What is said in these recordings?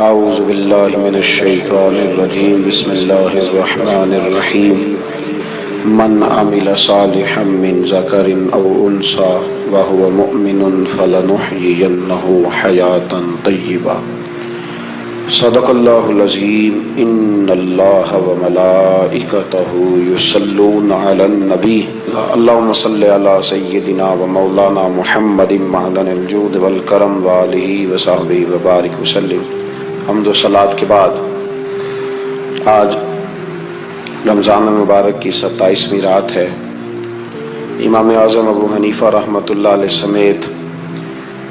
اعوذ باللہ من الشیطان الرجیم بسم اللہ الرحمن الرحیم من عمل صالحا من ذکر او انثى وهو مؤمن فلنحیینہ حیاتا طیبہ صدق اللہ العظیم ان اللہ وملائکتہ یصلون علی النبی اللہم صلی علی سیدنا ومولانا محمد معدن الجود والکرم وآلہ وصحبہ وبارک وسلم۔ حمد و صلوات کے بعد آج رمضان المبارک کی 27ویں رات ہے۔ امام اعظم ابو حنیفہ رحمۃ اللہ علیہ سمیت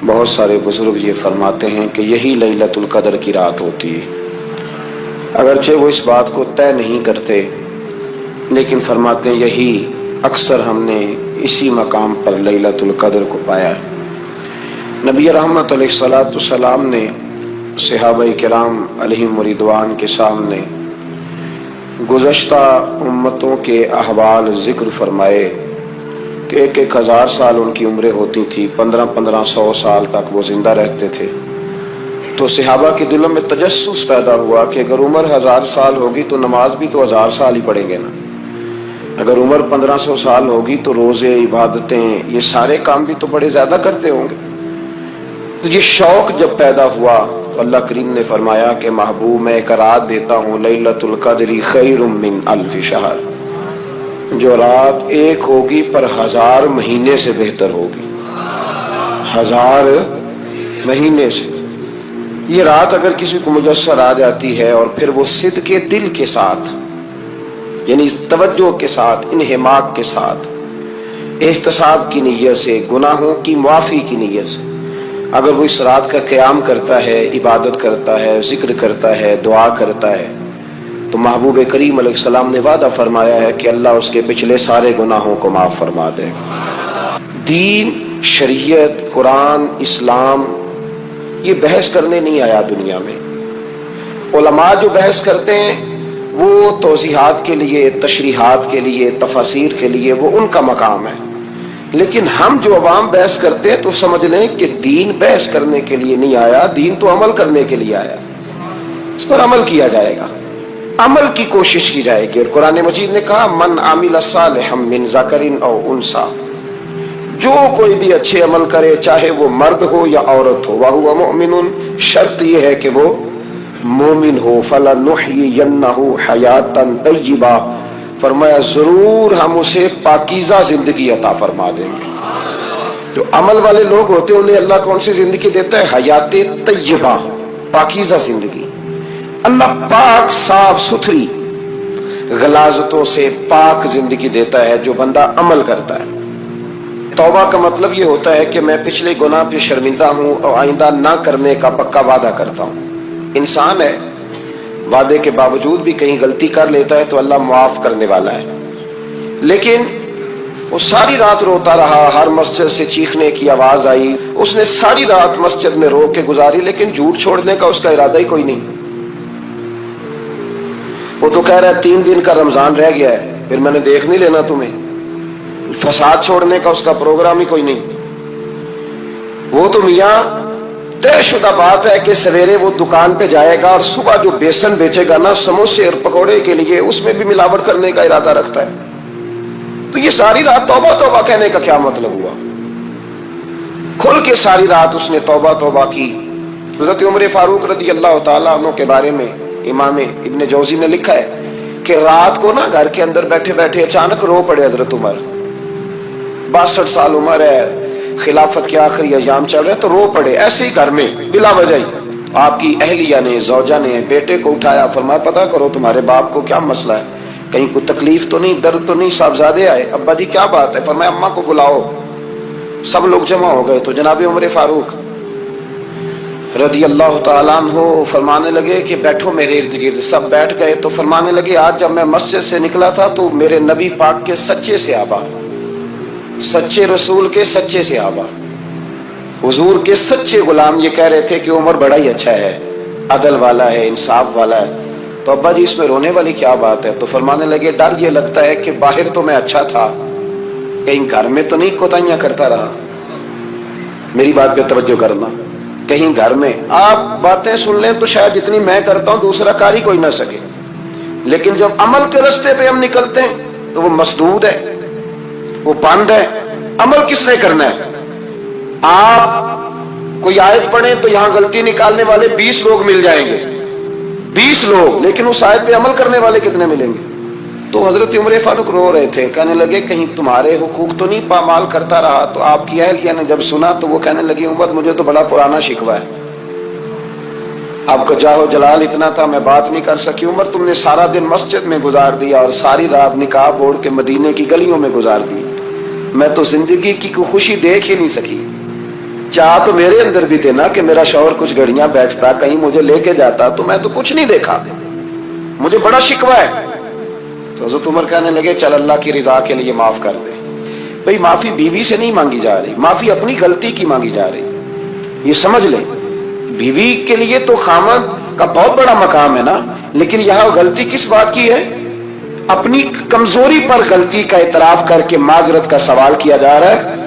بہت سارے بزرگ یہ فرماتے ہیں کہ یہی لیلۃ القدر کی رات ہوتی ہے۔ اگرچہ وہ اس بات کو طے نہیں کرتے لیکن فرماتے ہیں یہی اکثر ہم نے اسی مقام پر لیلۃ القدر کو پایا ہے۔ نبی رحمت علیہ الصلوۃ والسلام نے صحابہ کرام علیہم رضوان کے سامنے گزشتہ امتوں کے احوال ذکر فرمائے کہ 1000 سال ان کی عمریں ہوتی تھی، 1500 سال تک وہ زندہ رہتے تھے۔ تو صحابہ کے دلوں میں تجسس پیدا ہوا کہ اگر عمر 1000 سال ہوگی تو نماز بھی تو 1000 سال ہی پڑھیں گے نا، اگر عمر 1500 سال ہوگی تو روزے، عبادتیں، یہ سارے کام بھی تو بڑے زیادہ کرتے ہوں گے۔ تو یہ شوق جب پیدا ہوا تو اللہ کریم نے فرمایا کہ محبوب میں ایک رات دیتا ہوں، لیلۃ القدر خیر من الف شہر، جو رات ایک ہوگی پر 1000 مہینے سے بہتر ہوگی، 1000 مہینے سے۔ یہ رات اگر کسی کو میسر آ جاتی ہے اور پھر وہ صدق دل کے ساتھ، یعنی توجہ کے ساتھ، انہماک کے ساتھ، احتساب کی نیت سے، گناہوں کی معافی کی نیت سے اگر وہ اس رات کا قیام کرتا ہے، عبادت کرتا ہے، ذکر کرتا ہے، دعا کرتا ہے، تو محبوب کریم علیہ السلام نے وعدہ فرمایا ہے کہ اللہ اس کے پچھلے سارے گناہوں کو معاف فرما دے گا۔ دین، شریعت، قرآن، اسلام یہ بحث کرنے نہیں آیا دنیا میں۔ علماء جو بحث کرتے ہیں وہ توضیحات کے لیے، تشریحات کے لیے، تفاسیر کے لیے، وہ ان کا مقام ہے، لیکن ہم جو عوام بحث کرتے ہیں تو سمجھ لیں کہ دین بحث کرنے کے لیے نہیں آیا، دین تو عمل کرنے کے لیے آیا، اس پر عمل کیا جائے گا، عمل کی کوشش کی جائے گی۔ اور قرآن مجید نے کہا من عمل صالحا من ذکر او انثی، جو کوئی بھی اچھے عمل کرے چاہے وہ مرد ہو یا عورت ہو، وہو مؤمن، شرط یہ ہے کہ وہ مومن ہو، فلنحیینہ حیاتا طیبہ، فرمایا ضرور ہم اسے پاکیزہ زندگی عطا فرما دیں گے۔ جو عمل والے لوگ ہوتے ہیں انہیں اللہ کون سی زندگی دیتا ہے؟ حیات طیبہ، پاکیزہ زندگی۔ اللہ پاک، صاف ستھری، غلاظتوں سے پاک زندگی دیتا ہے جو بندہ عمل کرتا ہے۔ توبہ کا مطلب یہ ہوتا ہے کہ میں پچھلے گناہ پہ شرمندہ ہوں اور آئندہ نہ کرنے کا پکا وعدہ کرتا ہوں۔ انسان ہے، وعدے کے باوجود بھی کہیں غلطی کر لیتا ہے تو اللہ معاف کرنے والا ہے، لیکن وہ ساری رات روتا رہا، ہر مسجد سے چیخنے کی آواز آئی، اس نے ساری رات مسجد میں رو کے گزاری، لیکن جھوٹ چھوڑنے کا اس کا ارادہ ہی کوئی نہیں۔ وہ تو کہہ رہا ہے 3 دن کا رمضان رہ گیا ہے، پھر میں نے دیکھ نہیں لینا تمہیں۔ فساد چھوڑنے کا اس کا پروگرام ہی کوئی نہیں۔ وہ تو میاں طے شدہ بات ہے کہ سویرے وہ دکان پہ جائے گا اور صبح جو بیسن بیچے گا نا سموسے اور پکوڑے کے لیے، اس میں بھی ملاوٹ کرنے کا ارادہ رکھتا ہے۔ تو یہ ساری رات توبہ توبہ کہنے کا کیا مطلب ہوا؟ کھل کے ساری رات اس نے توبہ توبہ کی۔ حضرت عمر فاروق رضی اللہ تعالیٰ عنہ کے بارے میں امام ابن جوزی نے لکھا ہے کہ رات کو نا گھر کے اندر بیٹھے بیٹھے اچانک رو پڑے حضرت عمر، 62 سال عمر ہے، خلافت کے آخری ایام چل رہے ہیں، تو رو پڑے ایسے ہی گھر میں بلا وجہ ہی۔ آپ کی اہلیہ نے، زوجہ نے بیٹے کو اٹھایا، فرمایا پتہ کرو تمہارے باپ کو کیا مسئلہ ہے، کہیں کوئی تکلیف تو نہیں، درد تو نہیں، صاحبزادے آئے؟ ابا جی کیا بات ہے؟ فرمایا اماں کو بلاؤ۔ سب لوگ جمع ہو گئے تو جناب عمر فاروق رضی اللہ تعالیٰ عنہ فرمانے لگے کہ بیٹھو میرے ارد گرد۔ سب بیٹھ گئے تو فرمانے لگے آج جب میں مسجد سے نکلا تھا تو میرے نبی پاک کے سچے صحابہ، سچے رسول کے سچے صحابہ، حضور کے سچے غلام یہ کہہ رہے تھے کہ عمر بڑا ہی اچھا ہے، عدل والا ہے، انصاف والا ہے۔ تو ابا جی اس میں رونے والی کیا بات ہے؟ تو فرمانے لگے ڈر یہ لگتا ہے کہ باہر تو میں اچھا تھا، کہیں گھر میں تو نہیں کوتاہیاں کرتا رہا۔ میری بات پہ توجہ کرنا، کہیں گھر میں آپ باتیں سن لیں تو شاید جتنی میں کرتا ہوں دوسرا کار ہی کوئی نہ سکے، لیکن جب عمل کے راستے پہ ہم نکلتے ہیں تو وہ مسدود ہے، وہ بند ہے۔ عمل کس نے کرنا ہے؟ آپ کوئی آیت پڑھیں تو یہاں غلطی نکالنے والے 20 لوگ مل جائیں گے، 20 لوگ، لیکن اس آیت پہ عمل کرنے والے کتنے ملیں گے؟ تو حضرت عمر فاروق رو رہے تھے، کہنے لگے کہیں تمہارے حقوق تو نہیں پامال کرتا رہا؟ تو آپ کی اہلیہ نے جب سنا تو وہ کہنے لگی عمر مجھے تو بڑا پرانا شکوہ ہے، آپ کا جاہ و جلال اتنا تھا میں بات نہیں کر سکی۔ عمر تم نے سارا دن مسجد میں گزار دیا اور ساری رات نقاب اوڑھ کے مدینے کی گلیوں میں گزار دی، میں تو زندگی کی کوئی خوشی دیکھ ہی نہیں سکی۔ چاہ تو میرے اندر بھی تھے نا کہ میرا شوہر کچھ گھڑیاں بیٹھتا، کہیں مجھے لے کے جاتا، تو میں تو کچھ نہیں دیکھا، مجھے بڑا شکوہ ہے۔ تو حضرت عمر کہنے لگے چل اللہ کی رضا کے لیے معاف کر دے۔ بھئی معافی بیوی سے نہیں مانگی جا رہی، معافی اپنی غلطی کی مانگی جا رہی، یہ سمجھ لیں۔ بیوی کے لیے تو خامد کا بہت بڑا مقام ہے نا، لیکن یہاں غلطی کس بات کی ہے؟ اپنی کمزوری پر غلطی کا اعتراف کر کے معذرت کا سوال کیا جا رہا ہے۔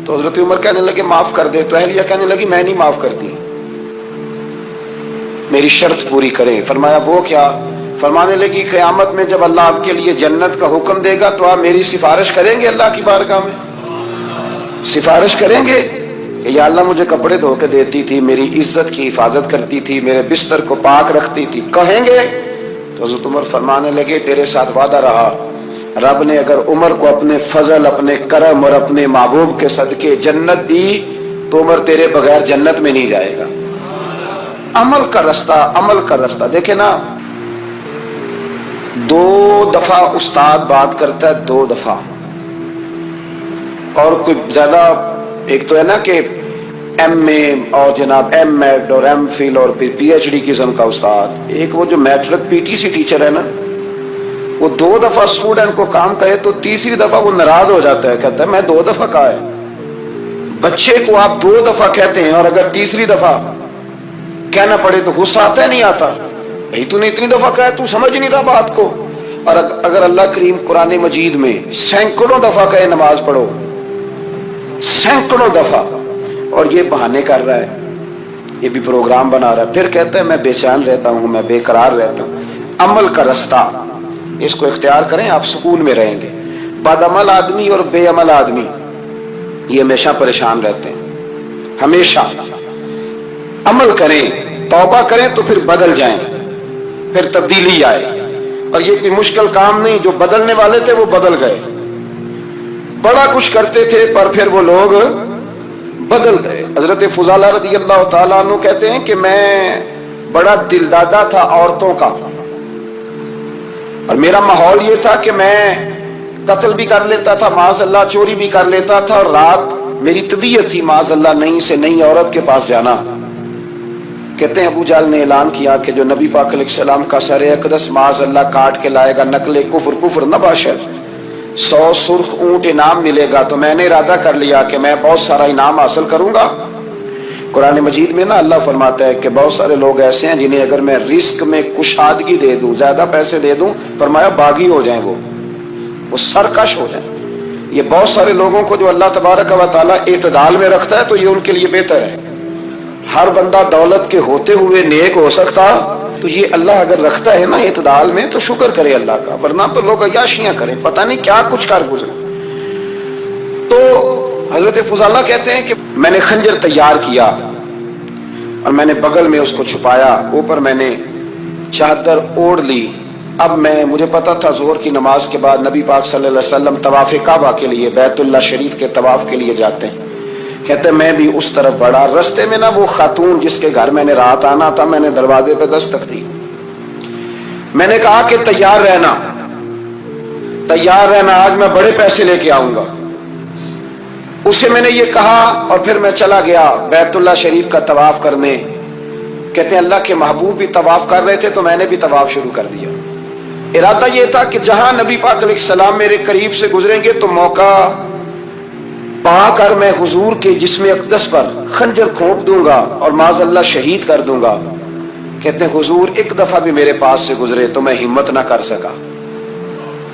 تو حضرت عمر کہنے لگے معاف کر دے، تو اہلیہ کہنے لگی میں نہیں معاف کرتی، میری شرط پوری کریں۔ فرمایا وہ کیا؟ فرمانے لگی قیامت میں جب اللہ آپ کے لیے جنت کا حکم دے گا تو آپ میری سفارش کریں گے اللہ کی بارگاہ میں؟ سفارش کریں گے کہ یا اللہ مجھے کپڑے دھو کے دیتی تھی، میری عزت کی حفاظت کرتی تھی، میرے بستر کو پاک رکھتی تھی، کہیں گے؟ تو حضرت عمر فرمانے لگے تیرے ساتھ وعدہ رہا، رب نے اگر عمر کو اپنے فضل، اپنے کرم اور اپنے محبوب کے صدقے جنت دی تو عمر تیرے بغیر جنت میں نہیں جائے گا۔ عمل کا رستہ، عمل کا رستہ دیکھیں نا، 2 دفعہ استاد بات کرتا ہے، 2 دفعہ، اور کوئی زیادہ، ایک تو ہے نا کہ ایم اے اور جناب ایم ایڈ اور ایم فل اور پھر پی ایچ ڈی قسم کا استاد، ایک وہ جو matric P T C teacher ہے نا، وہ 2 دفعہ اسٹوڈنٹ کو کام کہے تو تیسری دفعہ وہ ناراض ہو جاتا ہے، کہتا ہے میں 2 دفعہ کہا ہے۔ بچے کو آپ 2 دفعہ کہتے ہیں اور اگر تیسری دفعہ کہنا پڑے تو غصہ آتا ہے نہیں آتا؟ بھئی تو نے اتنی دفعہ کہا تو سمجھ نہیں رہا بات کو۔ اور اگر اللہ کریم قرآن مجید میں سینکڑوں دفعہ کہے نماز پڑھو، سینکڑوں دفعہ، اور یہ بہانے کر رہا ہے، یہ بھی پروگرام بنا رہا ہے، پھر کہتا ہے میں بے چین رہتا ہوں، میں بے قرار رہتا ہوں۔ عمل کا رستہ اس کو اختیار کریں، آپ سکون میں رہیں گے۔ بد عمل آدمی اور بے عمل آدمی یہ ہمیشہ پریشان رہتے ہیں، ہمیشہ۔ عمل کریں، توبہ کریں تو پھر بدل جائیں، پھر تبدیلی آئے، اور یہ کوئی مشکل کام نہیں، جو بدلنے والے تھے وہ بدل گئے، بڑا کچھ کرتے تھے پر پھر وہ لوگ بدل گئے۔ حضرت فضالہ رضی اللہ تعالیٰ عنہ کہتے ہیں کہ میں بڑا دل دادا تھا عورتوں کا، اور میرا ماحول یہ تھا کہ میں قتل بھی کر لیتا تھا معاذ اللہ، چوری بھی کر لیتا تھا، اور رات میری طبیعت تھی معاذ اللہ نہیں سے نہیں عورت کے پاس جانا۔ کہتے ہیں ابو جہل نے اعلان کیا کہ جو نبی پاک علیہ السلام کا سر اقدس معاذ اللہ کاٹ کے لائے گا نقل کفر، کفر نہ باشد، 100 سرخ اونٹ انعام ملے گا۔ تو میں نے ارادہ کر لیا کہ میں بہت سارا انعام حاصل کروں گا۔ قرآن مجید میں نا اللہ فرماتا ہے کہ بہت سارے لوگ ایسے ہیں جنہیں اگر میں رزق میں کشادگی دے دوں، زیادہ پیسے دے دوں، فرمایا باغی ہو جائیں، وہ سرکش ہو جائیں۔ یہ بہت سارے لوگوں کو جو اللہ تبارک و تعالیٰ اعتدال میں رکھتا ہے تو یہ ان کے لیے بہتر ہے۔ ہر بندہ دولت کے ہوتے ہوئے نیک ہو سکتا، تو یہ اللہ اگر رکھتا ہے نا اعتدال میں تو شکر کرے اللہ کا، ورنہ تو لوگ عیاشیاں کریں، پتہ نہیں کیا کچھ کر گزرے۔ تو حضرت فضالہ کہتے ہیں کہ میں نے خنجر تیار کیا اور میں نے بغل میں اس کو چھپایا، اوپر میں نے چادر اوڑھ لی۔ اب مجھے پتا تھا ظہر کی نماز کے بعد نبی پاک صلی اللہ علیہ وسلم طواف کعبہ کے لیے، بیت اللہ شریف کے طواف کے لیے جاتے ہیں۔ کہتے میں بھی اس طرف بڑھا، رستے میں نا وہ خاتون جس کے گھر میں نے رات آنا تھا، میں نے دروازے پہ دستک دی، میں نے کہا کہ تیار رہنا، تیار رہنا، آج میں بڑے پیسے لے کے آؤں گا۔ اسے میں نے یہ کہا اور پھر میں چلا گیا بیت اللہ شریف کا طواف کرنے۔ کہتے ہیں اللہ کے محبوب بھی طواف کر رہے تھے تو میں نے بھی طواف شروع کر دیا۔ ارادہ یہ تھا کہ جہاں نبی پاک علیہ السلام میرے قریب سے گزریں گے تو موقع پا کر میں حضور کے جسم اقدس پر خنجر کھونپ دوں گا اور معاذ اللہ شہید کر دوں گا۔ کہتے ہیں حضور ایک دفعہ بھی میرے پاس سے گزرے تو میں ہمت نہ کر سکا،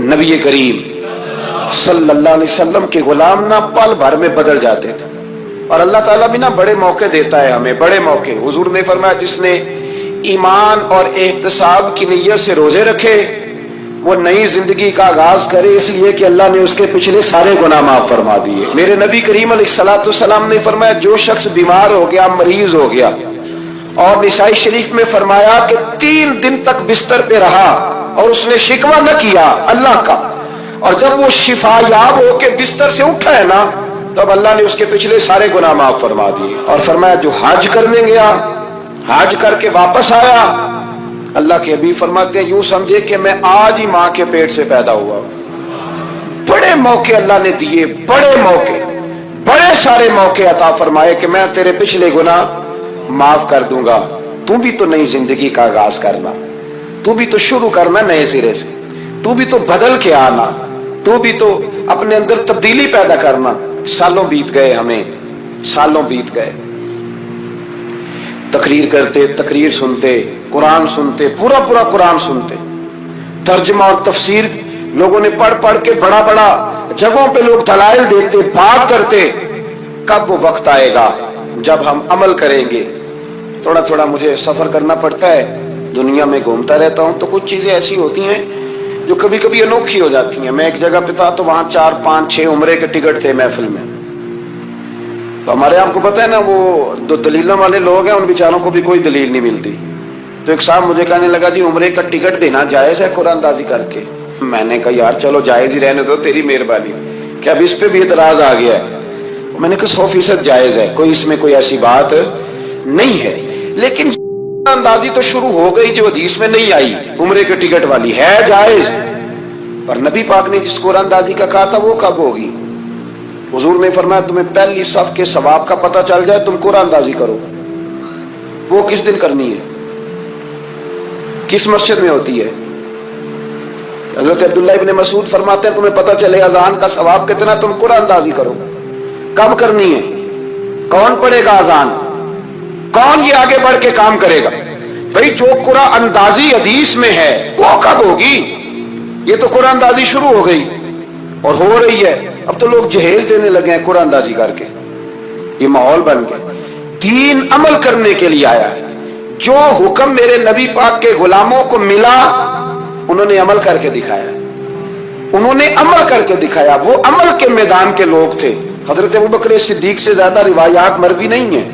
نبی کریم صلی اللہ علیہ وسلم کے غلام نہ پل بھر میں بدل جاتے تھے. اور اللہ تعالیٰ بھی نا بڑے موقع دیتا ہے ہمیں، بڑے موقع. حضور نے فرمایا جس نے ایمان اور احتساب کی نیت سے روزے رکھے وہ نئی زندگی کا آغاز کرے، اس لیے کہ اللہ نے اس کے پچھلے سارے گناہ معاف فرما دیے. میرے نبی کریم علیہ الصلوۃ والسلام نے فرمایا جو شخص بیمار ہو گیا، مریض ہو گیا، اور نسائی شریف میں فرمایا کہ 3 دن تک بستر پہ رہا اور اس نے شکوہ نہ کیا اللہ کا، اور جب وہ شفا یاب ہو کے بستر سے اٹھا ہے نا تب اللہ نے اس کے پچھلے سارے گناہ معاف فرما دیے. اور فرمایا جو حج کرنے گیا، حج کر کے واپس آیا، اللہ کے حبیب فرماتے ہیں یوں سمجھے کہ میں آج ہی ماں کے پیٹ سے پیدا ہوا. بڑے موقع اللہ نے دیے، بڑے موقع، بڑے سارے موقع عطا فرمائے کہ میں تیرے پچھلے گناہ معاف کر دوں گا. تو بھی تو نئی زندگی کا آغاز کرنا، تو بھی تو شروع کرنا نئے سرے سے، تو بھی تو بدل کے آنا، تو بھی تو اپنے اندر تبدیلی پیدا کرنا. سالوں بیت گئے، ہمیں سالوں بیت گئے، تقریر کرتے، تقریر سنتے، قرآن سنتے، پورا پورا قرآن سنتے، ترجمہ اور تفسیر لوگوں نے پڑھ پڑھ کے بڑا بڑا جگہوں پہ لوگ دلائل دیتے، بات کرتے. کب وہ وقت آئے گا جب ہم عمل کریں گے؟ تھوڑا تھوڑا مجھے سفر کرنا پڑتا ہے، دنیا میں گھومتا رہتا ہوں، تو کچھ چیزیں ایسی ہوتی ہیں جو کبھی کبھی انوکھی ہو جاتی ہیں. میں ایک جگہ پہ تھا تو وہاں 4 5 6 عمرے کے ٹکٹ تھے محفل میں. تو ہمارے آپ کو پتہ ہے نا وہ جو دلیلوں والے لوگ ہیں ان بیچاروں کو بھی کوئی دلیل نہیں ملتی. تو ایک صاحب مجھے کہنے لگا جی عمرے کا ٹکٹ دینا جائز ہے قرآن اندازی کر کے؟ میں نے کہا یار چلو جائز ہی رہنے دو، تیری مہربانی، کہ اب اس پہ بھی اعتراض آ گیا ہے. میں نے کہا 100% جائز ہے، کوئی اس میں کوئی ایسی بات نہیں ہے. لیکن اندازی تو شروع ہو گئی جو حدیث میں نہیں آئی، عمرے کے ٹکٹ والی ہے جائز، پر نبی پاک نے جس قرآن اندازی کا کہا تھا وہ کب ہوگی؟ حضور نے فرمایا تمہیں پہلی صف کے ثواب کا پتہ چل جائے تم قرآن اندازی کرو. وہ کس دن کرنی ہے؟ کس مسجد میں ہوتی ہے؟ حضرت عبداللہ ابن مسعود فرماتے ہیں تمہیں پتہ چلے اذان کا ثواب کتنا، تم قرآن اندازی کرو. کب کرنی ہے؟ کون پڑھے گا اذان؟ کون یہ آگے بڑھ کے کام کرے گا؟ بھئی جو قرآن اندازی حدیث میں ہے وہ کب ہوگی؟ یہ تو قرآن اندازی شروع ہو گئی اور ہو رہی ہے. اب تو لوگ جہیز دینے لگے ہیں قرآن اندازی کر کے، یہ ماحول بن گیا. دین عمل کرنے کے لیے آیا ہے. جو حکم میرے نبی پاک کے غلاموں کو ملا انہوں نے عمل کر کے دکھایا، انہوں نے عمل کر کے دکھایا. وہ عمل کے میدان کے لوگ تھے. حضرت ابوبکر صدیق سے زیادہ روایات مروی نہیں ہیں،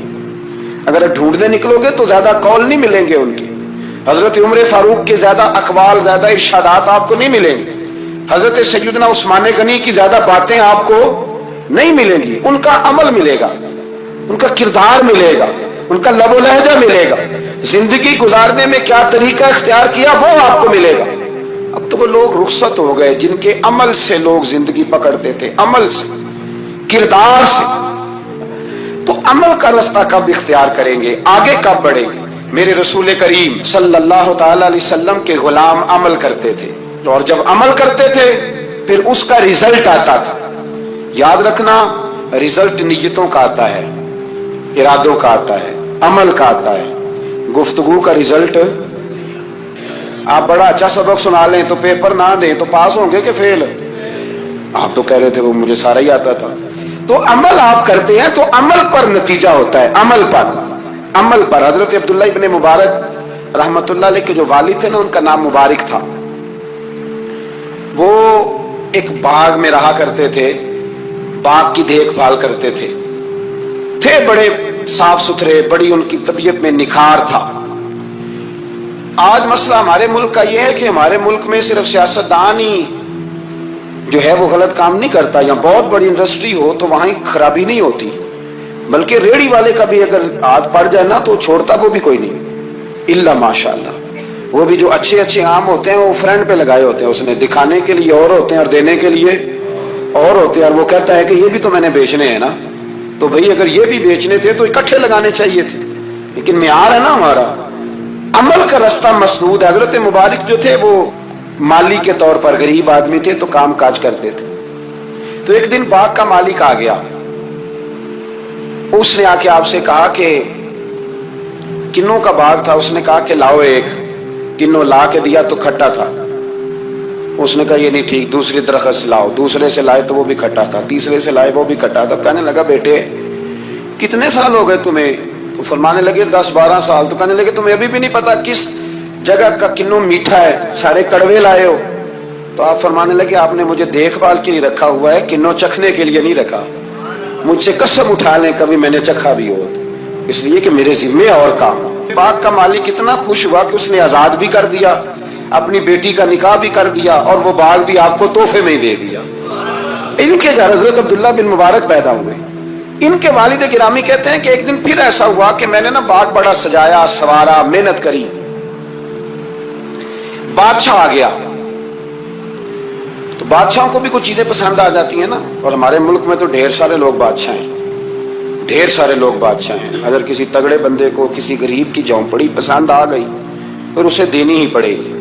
اگر ڈھونڈنے نکلو گے تو زیادہ قول نہیں ملیں گے ان کے. حضرت عمر فاروق کے زیادہ اقوال، زیادہ ارشادات آپ کو نہیں ملیں گے. حضرت سیدنا عثمان غنی کی زیادہ باتیں آپ کو نہیں ملیں گی. ان کا عمل ملے گا، ان کا کردار ملے گا، ان کا لب و لہجہ ملے گا، زندگی گزارنے میں کیا طریقہ اختیار کیا وہ آپ کو ملے گا. اب تو وہ لوگ رخصت ہو گئے جن کے عمل سے لوگ زندگی پکڑتے تھے، عمل سے، کردار سے. تو عمل کا راستہ کب اختیار کریں گے؟ آگے کب بڑھیں گے؟ میرے رسول کریم صلی اللہ تعالی علیہ وسلم کے غلام عمل کرتے تھے، اور جب عمل کرتے تھے پھر اس کا رزلٹ آتا تھا. یاد رکھنا رزلٹ نیتوں کا آتا ہے، ارادوں کا آتا ہے، عمل کا آتا ہے. گفتگو کا رزلٹ، آپ بڑا اچھا سبق سنا لیں تو پیپر نہ دیں تو پاس ہوں گے کہ فیل؟ آپ تو کہہ رہے تھے وہ مجھے سارا ہی آتا تھا. تو عمل آپ کرتے ہیں تو عمل پر نتیجہ ہوتا ہے، عمل پر، عمل پر. حضرت عبداللہ ابن مبارک رحمت اللہ علیہ کے جو والد تھے نا ان کا نام مبارک تھا. وہ ایک باغ میں رہا کرتے تھے، باغ کی دیکھ بھال کرتے تھے بڑے صاف ستھرے، بڑی ان کی طبیعت میں نکھار تھا. آج مسئلہ ہمارے ملک کا یہ ہے کہ ہمارے ملک میں صرف سیاستدان ہی جو ہے وہ غلط کام نہیں کرتا، یا بہت بڑی انڈسٹری ہو تو وہاں خرابی نہیں ہوتی، بلکہ ریڑھی والے کا بھی اگر ہاتھ پڑ جائے نا تو چھوڑتا وہ بھی کوئی نہیں، الا ماشاءاللہ. وہ بھی جو اچھے اچھے آم ہوتے ہیں وہ فرنٹ پہ لگائے ہوتے ہیں، اس نے دکھانے کے لیے اور ہوتے ہیں اور دینے کے لیے اور ہوتے ہیں، اور وہ کہتا ہے کہ یہ بھی تو میں نے بیچنے ہیں نا. تو بھئی اگر یہ بھی بیچنے تھے تو اکٹھے لگانے چاہیے تھے، لیکن معیار ہے نا ہمارا، عمل کا راستہ مسنود ہے. حضرت مبارک جو تھے وہ مالی کے طور پر غریب آدمی تھے تو کام کاج کرتے تھے. تو ایک دن باغ کا مالک آ گیا، اس نے آ کے آپ سے کہا کہ کنوں کا باغ تھا، اس نے کہا کہ لاؤ ایک. کنوں لا کے دیا تو کھٹا تھا. اس نے کہا یہ نہیں ٹھیک، دوسری درخت سے لاؤ، دوسرے سے لائے تو وہ بھی کھٹا تھا، تیسرے سے لائے وہ بھی کھٹا تھا۔ کہنے لگا بیٹے کتنے سال ہو گئے تمہیں؟ تو فرمانے لگے 10-12 سال۔ تو کہنے لگے تمہیں ابھی بھی نہیں پتا کس جگہ کا کنوں میٹھا ہے، سارے کڑوے لائے ہو؟ تو آپ فرمانے لگے آپ نے مجھے دیکھ بھال کے لیے رکھا ہوا ہے، کنوں چکھنے کے لیے نہیں رکھا۔ مجھ سے قسم اٹھا لیں کبھی میں نے چکھا بھی ہو، اس لیے کہ میرے ذمے اور کام۔ باغ کا مالک اتنا خوش ہوا کہ اس نے آزاد بھی کر دیا، اپنی بیٹی کا نکاح بھی کر دیا، اور وہ باغ بھی آپ کو تحفے میں ہی دے دیا۔ ان کے گھر حضرت عبداللہ بن مبارک پیدا ہوئے۔ ان کے والد گرامی کہتے ہیں کہ ایک دن پھر ایسا ہوا کہ میں نے نا باغ بڑا سجایا، سوارا، محنت کری، بادشاہ آ گیا۔ تو بادشاہوں کو بھی کچھ چیزیں پسند آ جاتی ہیں نا، اور ہمارے ملک میں تو ڈھیر سارے لوگ بادشاہ ہیں، ڈھیر سارے لوگ بادشاہ ہیں۔ اگر کسی تگڑے بندے کو کسی غریب کی جھونپڑی پسند آ گئی پھر اسے دینی ہی پڑے گی۔